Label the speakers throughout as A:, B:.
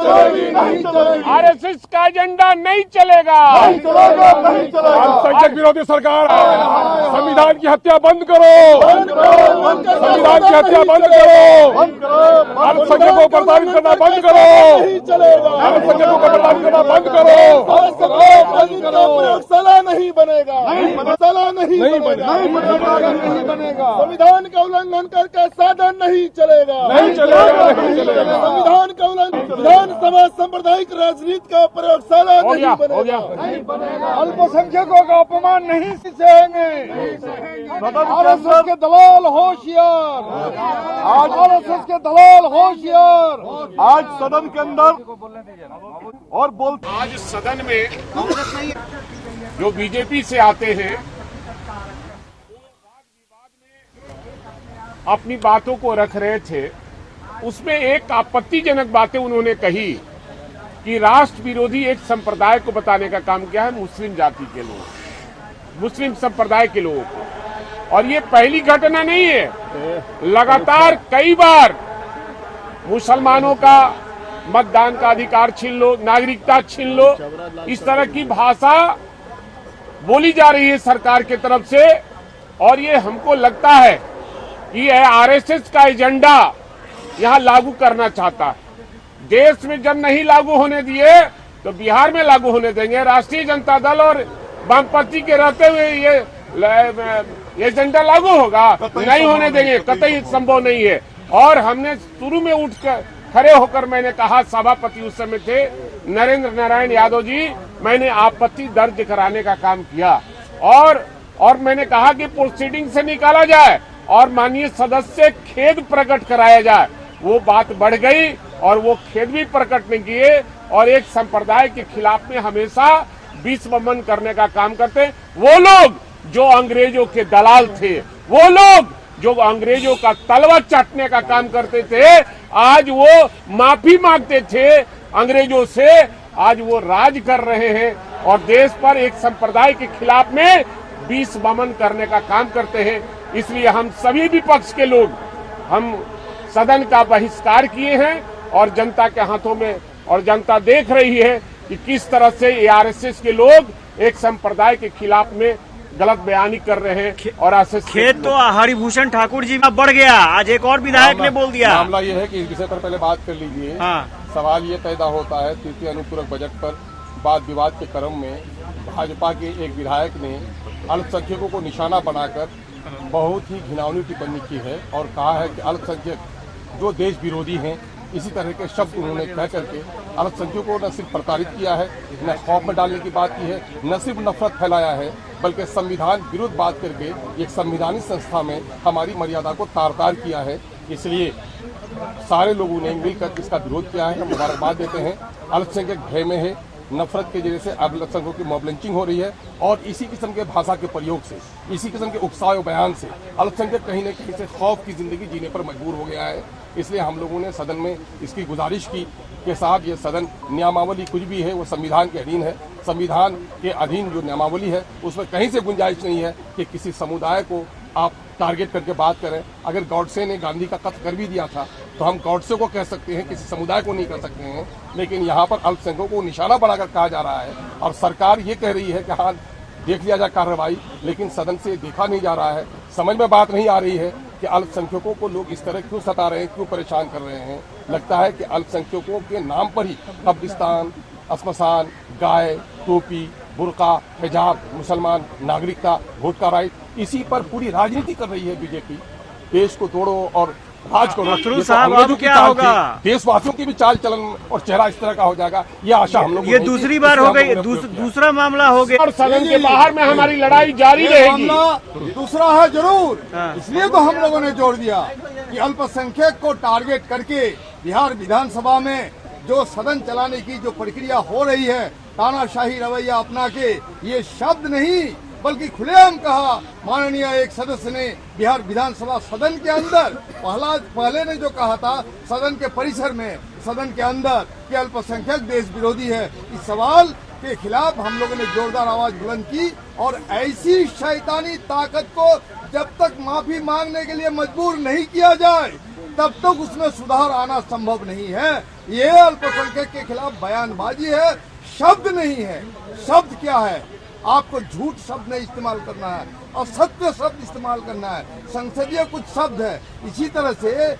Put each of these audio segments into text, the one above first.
A: RSS का agenda नहीं चलेगा।
B: अल्पसंख्यक विरोधी सरकार, संविधान की हत्या बंद करो, संविधान की हत्या बंद करो, अल्पसंख्यकों को प्रताड़ित करना बंद करो, अल्पसंख्यकों को प्रताड़ित करना बंद करो।
C: प्रयोगशाला नहीं बनेगा, नहीं बनेगा। संविधान का उल्लंघन करके सदन नहीं चलेगा, संविधान का उल्लंघन, विधानसभा सांप्रदायिक राजनीति का प्रयोगशाला नहीं बनेगा। अल्पसंख्यकों का अपमान नहीं सहेंगे। आरएसएस के दलाल होशियार, आज आरएसएस के दलाल होशियार। आज सदन के अंदर और बोलते,
A: आज सदन में जो बीजेपी से आते हैं अपनी बातों को रख रहे थे, उसमें एक आपत्तिजनक बातें उन्होंने कही कि राष्ट्र विरोधी एक संप्रदाय को बताने का काम किया है मुस्लिम जाति के लोग, मुस्लिम संप्रदाय के लोगों को। और ये पहली घटना नहीं है, लगातार कई बार मुसलमानों का मतदान का अधिकार छीन लो, नागरिकता छीन लो, इस तरह की भाषा बोली जा रही है सरकार की तरफ से। और ये हमको लगता है कि यह आरएसएस का एजेंडा यहां लागू करना चाहता है। देश में जब नहीं लागू होने दिए तो बिहार में लागू होने देंगे। राष्ट्रीय जनता दल और वामपंथी के रहते हुए ये एजेंडा लागू होगा? नहीं होने देंगे, कतई संभव नहीं है। और हमने शुरू में उठकर खड़े होकर मैंने कहा, सभापति उस समय थे नरेंद्र नारायण यादव जी, मैंने आपत्ति दर्ज कराने का काम किया और मैंने कहा कि प्रोसीडिंग से निकाला जाए और माननीय सदस्य खेद प्रकट कराया जाए। वो बात बढ़ गई और वो खेद भी प्रकट नहीं किए और एक संप्रदाय के खिलाफ में हमेशा विष वमन करने का काम करते। वो लोग जो अंग्रेजों के दलाल थे, वो लोग जो अंग्रेजों का तलवा चाटने का काम करते थे, आज वो माफी मांगते थे अंग्रेजों से, आज वो राज कर रहे हैं और देश पर एक संप्रदाय के खिलाफ में विष वमन करने का काम करते हैं। इसलिए हम सभी विपक्ष के लोग हम सदन का बहिष्कार किए हैं और जनता के हाथों में, और जनता देख रही है कि किस तरह से ये आरएसएस के लोग एक संप्रदाय के खिलाफ में गलत बयानी कर रहे हैं। और
D: खेद तो हरिभूषण ठाकुर जी में बढ़ गया, आज एक और विधायक ने बोल दिया।
B: मामला ये है कि इस विषय पर पहले बात कर लीजिए।
D: हाँ।
B: सवाल ये पैदा होता है, तृतीय अनुपूरक बजट पर वाद विवाद के क्रम में भाजपा के एक विधायक ने अल्पसंख्यकों को निशाना बनाकर बहुत ही घिनौनी टिप्पणी की है और कहा है कि अल्पसंख्यक जो देश विरोधी हैं, इसी तरह के शब्द उन्होंने कह करके अल्पसंख्यकों को न सिर्फ प्रताड़ित किया है, न खौफ में डालने की बात की है, न सिर्फ नफरत फैलाया है, बल्कि संविधान विरुद्ध बात करके एक संवैधानिक संस्था में हमारी मर्यादा को तार-तार किया है। इसलिए सारे लोगों ने मिलकर इसका विरोध किया है। हम मुबारकबाद देते हैं। अल्पसंख्यक भय में है, नफरत के जरिए से अल्पसंख्यकों की मॉब लिंचिंग हो रही है और इसी किस्म के भाषा के प्रयोग से, इसी किस्म के उकसावे बयान से अल्पसंख्यक कहीं न कहीं से खौफ की जिंदगी जीने पर मजबूर हो गया है। इसलिए हम लोगों ने सदन में इसकी गुजारिश की कि साहब ये सदन नियमावली कुछ भी है वो संविधान के अधीन है। संविधान के अधीन जो नियमावली है उसमें कहीं से गुंजाइश नहीं है कि किसी समुदाय को आप टारगेट करके बात करें। अगर गॉडसे ने गांधी का कत्ल कर भी दिया था तो हम गॉडसे को कह सकते हैं, किसी समुदाय को नहीं कर सकते हैं। लेकिन यहाँ पर अल्पसंख्यकों को निशाना बनाकर कहा जा रहा है और सरकार ये कह रही है कि हाँ देख लिया जाए कार्रवाई, लेकिन सदन से देखा नहीं जा रहा है। समझ में बात नहीं आ रही है कि अल्पसंख्यकों को लोग इस तरह क्यों सता रहे हैं, क्यों परेशान कर रहे हैं। लगता है कि अल्पसंख्यकों के नाम पर ही कब्रिस्तान, श्मशान, गाय, टोपी, बुर्का, हिजाब, मुसलमान, नागरिकता, वोट का राइट, इसी पर पूरी राजनीति कर रही है बीजेपी। देश को तोड़ो और राज को
D: साहब अब क्या होगा?
B: देशवासियों की भी चाल चलन और चेहरा इस तरह का हो जाएगा, ये आशा हम लोग।
D: ये दूसरी बार हो गई, दूसरा मामला हो गया
A: और सदन के बाहर में हमारी लड़ाई जारी रहेगी।
C: दूसरा है जरूर, इसलिए तो हम लोगों ने जोड़ दिया कि अल्पसंख्यक को टारगेट करके बिहार विधानसभा में जो सदन चलाने की जो प्रक्रिया हो रही है, तानाशाही रवैया अपना के, ये शब्द नहीं बल्कि खुलेआम कहा माननीय एक सदस्य ने बिहार विधानसभा सदन के अंदर। पहले ने जो कहा था सदन के परिसर में, सदन के अंदर, कि अल्पसंख्यक देश विरोधी है। इस सवाल के खिलाफ हम लोगों ने जोरदार आवाज बुलंद की और ऐसी शैतानी ताकत को जब तक माफी मांगने के लिए मजबूर नहीं किया जाए तब तक उसमें सुधार आना संभव नहीं है। ये अल्पसंख्यक के खिलाफ बयानबाजी है, शब्द नहीं है। शब्द क्या है? आपको झूठ शब्द नहीं इस्तेमाल करना है, असत्य शब्द इस्तेमाल करना है। संसदीय कुछ शब्द है। इसी तरह से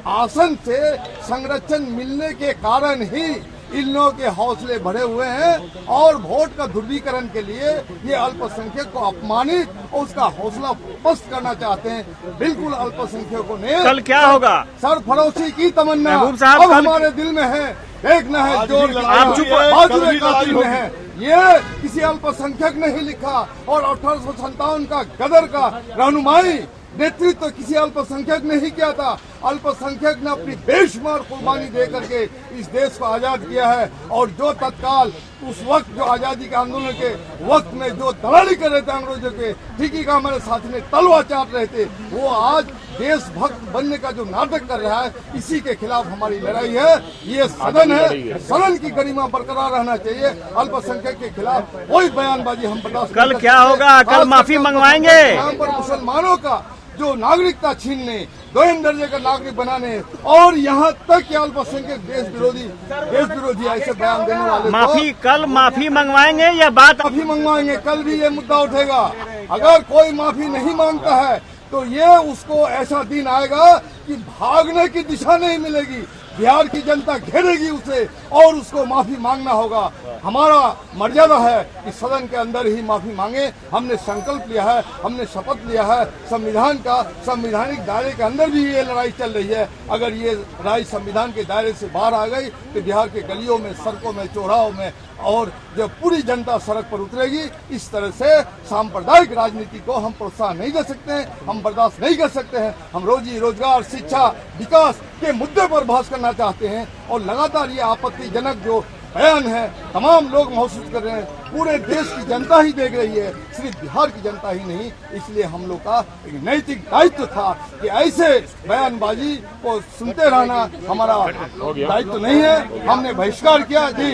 C: आसन से संरक्षण मिलने के कारण ही इन लोगों के हौसले बढ़े हुए हैं और वोट का ध्रुवीकरण के लिए ये अल्पसंख्यक को अपमानित और उसका हौसला पस्त करना चाहते हैं। बिल्कुल अल्पसंख्यकों ने
D: कल क्या होगा?
C: सरफरोशी की तमन्ना
D: महबूब साहब,
C: अब
D: कल-
C: हमारे दिल में है। देखना है जोर
D: आप चुप-
C: बाजुए कातिल में है। ये किसी अल्पसंख्यक ने ही लिखा और 1857 का गदर का रहनुमाई नेतृत्व किसी अल्पसंख्यक ने ही किया था। अल्पसंख्यक ने अपनी बेशुमार कुर्बानी दे करके इस देश को आजाद किया है और जो तत्काल उस वक्त जो आजादी के आंदोलन के वक्त में जो दलाली कर रहे थे अंग्रेजों के, ठीक का हमारे साथी ने तलवार चाट रहे थे, वो आज देशभक्त बनने का जो नाटक कर रहा है, इसी के खिलाफ हमारी लड़ाई है। ये सदन है, सदन की गरिमा बरकरार रहना चाहिए। अल्पसंख्यक के खिलाफ कोई बयानबाजी हम बर्दाश्त
D: कल
C: नहीं कर
D: क्या
C: सकते।
D: होगा? कल
C: खास
D: माफी
C: करके
D: मंगवाएंगे?
C: नाम पर मुसलमानों का जो नागरिकता छीनने, दोयम दर्जे का नागरिक बनाने और यहाँ तक कि अल्पसंख्यक देश विरोधी ऐसे बयान देने वाले
D: माफी कल माफी मंगवाएंगे या बात?
C: माफी मंगवाएंगे। कल भी ये मुद्दा उठेगा। अगर कोई माफी नहीं मांगता है तो ये उसको ऐसा दिन आएगा कि भागने की दिशा नहीं मिलेगी। बिहार की जनता घेरेगी उसे और उसको माफी मांगना होगा। हमारा मर्यादा है कि सदन के अंदर ही माफी मांगे। हमने संकल्प लिया है, हमने शपथ लिया है। संविधान का संवैधानिक दायरे के अंदर भी ये लड़ाई चल रही है। अगर ये लड़ाई संविधान के दायरे से बाहर आ गई तो बिहार के गलियों में, सड़कों में, चौराहों में और जब पूरी जनता सड़क पर उतरेगी, इस तरह से सांप्रदायिक राजनीति को हम प्रोत्साहन नहीं दे सकते हैं, हम बर्दाश्त नहीं कर सकते हैं। हम रोजी रोजगार, शिक्षा, विकास के मुद्दे पर बहस करना चाहते हैं और लगातार ये आपत्तिजनक जो बयान है तमाम लोग महसूस कर रहे हैं, पूरे देश की जनता ही देख रही है, सिर्फ बिहार की जनता ही नहीं। इसलिए हम लोग का एक नैतिक दायित्व था कि ऐसे बयानबाजी को सुनते रहना हमारा दायित्व नहीं है। हमने बहिष्कार किया जी।